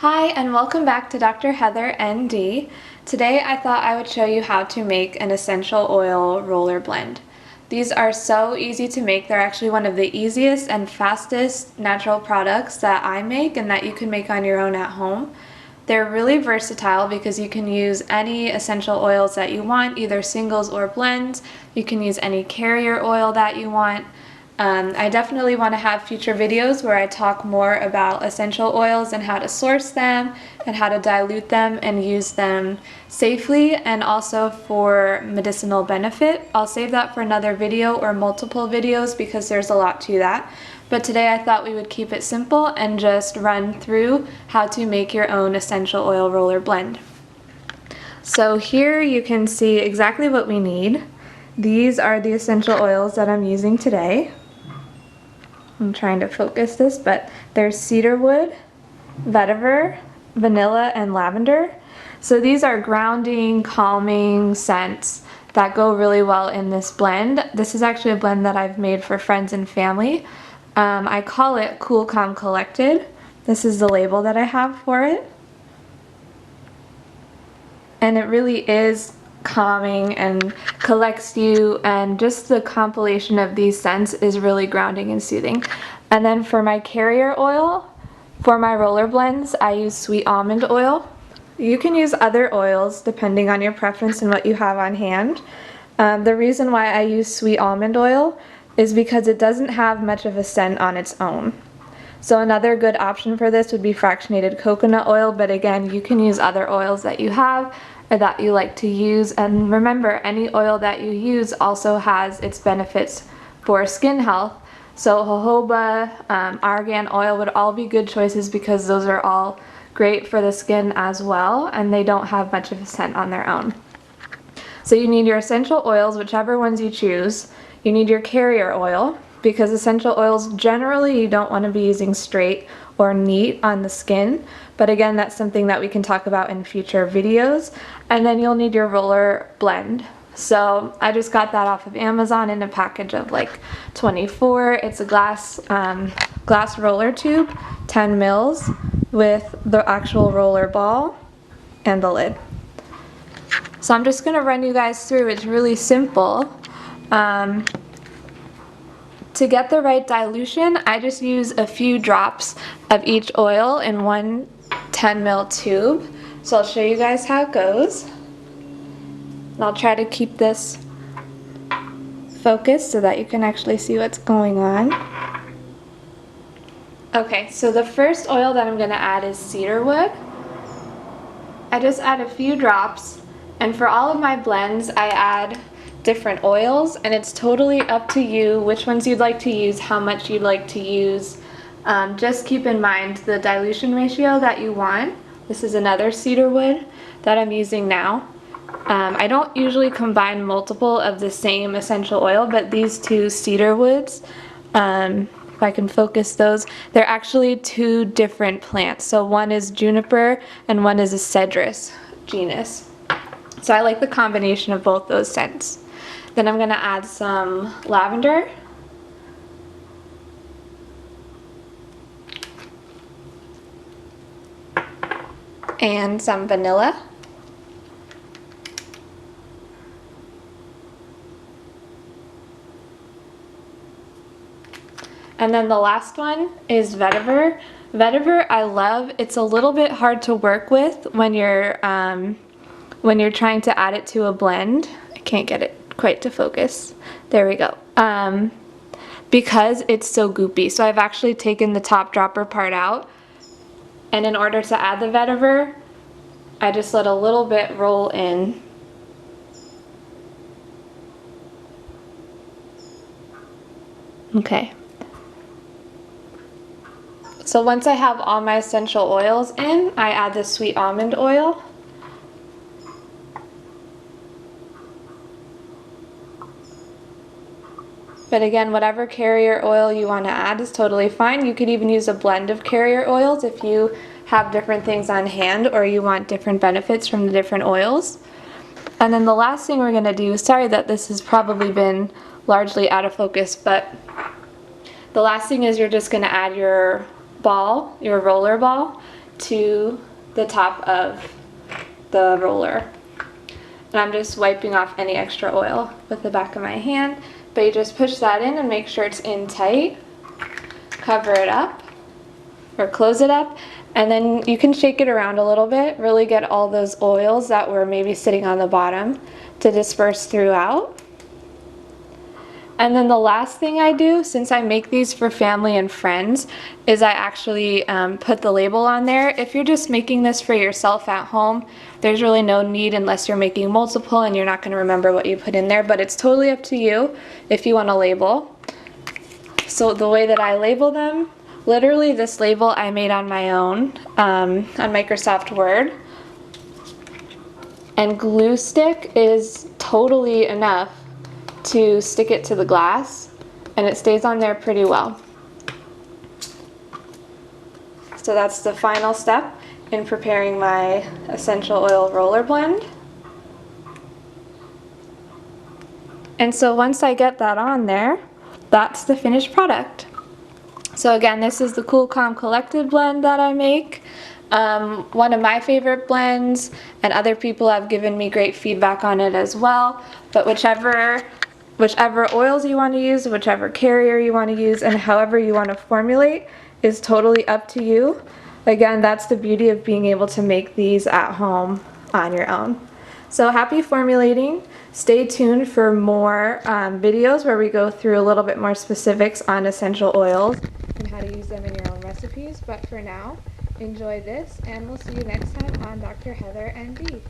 Hi, and welcome back to Dr. Heather ND. Today I thought I would show you how to make an essential oil roller blend. These are so easy to make. They're actually one of the easiest and fastest natural products that I make and that you can make on your own at home. They're really versatile because you can use any essential oils that you want, either singles or blends. You can use any carrier oil that you want. I definitely want to have future videos where I talk more about essential oils and how to source them and how to dilute them and use them safely and also for medicinal benefit. I'll save that for another video or multiple videos because there's a lot to that. But today I thought we would keep it simple and just run through how to make your own essential oil roller blend. So here you can see exactly what we need. These are the essential oils that I'm using today. I'm trying to focus this, but there's cedarwood, vetiver, vanilla, and lavender. So these are grounding, calming scents that go really well in this blend. This is actually a blend that I've made for friends and family. I call it Cool Calm Collected. This is the label that I have for it. And it really is calming and collects you, and just the compilation of these scents is really grounding and soothing. And then for my carrier oil, for my roller blends, I use sweet almond oil. You can use other oils depending on your preference and what you have on hand. The reason why I use sweet almond oil is because it doesn't have much of a scent on its own. So another good option for this would be fractionated coconut oil, but again, you can use other oils that you have or that you like to use. And remember, any oil that you use also has its benefits for skin health. So jojoba, argan oil would all be good choices because those are all great for the skin as well, and they don't have much of a scent on their own. So you need your essential oils, whichever ones you choose. You need your carrier oil, because essential oils generally you don't want to be using straight or neat on the skin, but again, that's something that we can talk about in future videos. And then you'll need your roller blend. So I just got that off of Amazon in a package of like 24. It's a glass roller tube, 10 mils, with the actual roller ball and the lid. So I'm just going to run you guys through. It's really simple. To get the right dilution, I just use a few drops of each oil in one 10 ml tube. So I'll show you guys how it goes. And I'll try to keep this focused so that you can actually see what's going on. Okay, so the first oil that I'm going to add is cedarwood. I just add a few drops, and for all of my blends I add different oils, and it's totally up to you which ones you'd like to use, how much you'd like to use. Just keep in mind the dilution ratio that you want. This is another cedarwood that I'm using now. I don't usually combine multiple of the same essential oil, but these two cedarwoods, if I can focus those, they're actually two different plants. So one is juniper and one is a cedrus genus. So I like the combination of both those scents. Then I'm going to add some lavender. And some vanilla. And then the last one is vetiver. Vetiver I love. It's a little bit hard to work with when you're trying to add it to a blend. I can't get it quite to focus. There we go. Because it's so goopy. So I've actually taken the top dropper part out, and in order to add the vetiver, I just let a little bit roll in. Okay. So once I have all my essential oils in, I add the sweet almond oil. But again, whatever carrier oil you want to add is totally fine. You could even use a blend of carrier oils if you have different things on hand or you want different benefits from the different oils. And then the last thing we're going to do, sorry that this has probably been largely out of focus, but the last thing is you're just going to add your ball, your roller ball, to the top of the roller. And I'm just wiping off any extra oil with the back of my hand, but you just push that in and make sure it's in tight. Cover it up or close it up, and then you can shake it around a little bit, really get all those oils that were maybe sitting on the bottom to disperse throughout. And then the last thing I do, since I make these for family and friends, is I actually put the label on there. If you're just making this for yourself at home, there's really no need unless you're making multiple and you're not going to remember what you put in there, but it's totally up to you if you want to label. So the way that I label them, literally this label I made on my own on Microsoft Word. And glue stick is totally enough to stick it to the glass, and it stays on there pretty well. So that's the final step in preparing my essential oil roller blend. And so once I get that on there, that's the finished product. So again, this is the Cool Calm Collected blend that I make. One of my favorite blends, and other people have given me great feedback on it as well. But whichever oils you want to use, whichever carrier you want to use, and however you want to formulate is totally up to you. Again, that's the beauty of being able to make these at home on your own. So happy formulating. Stay tuned for more videos where we go through a little bit more specifics on essential oils and how to use them in your own recipes. But for now, enjoy this, and we'll see you next time on Dr. Heather ND.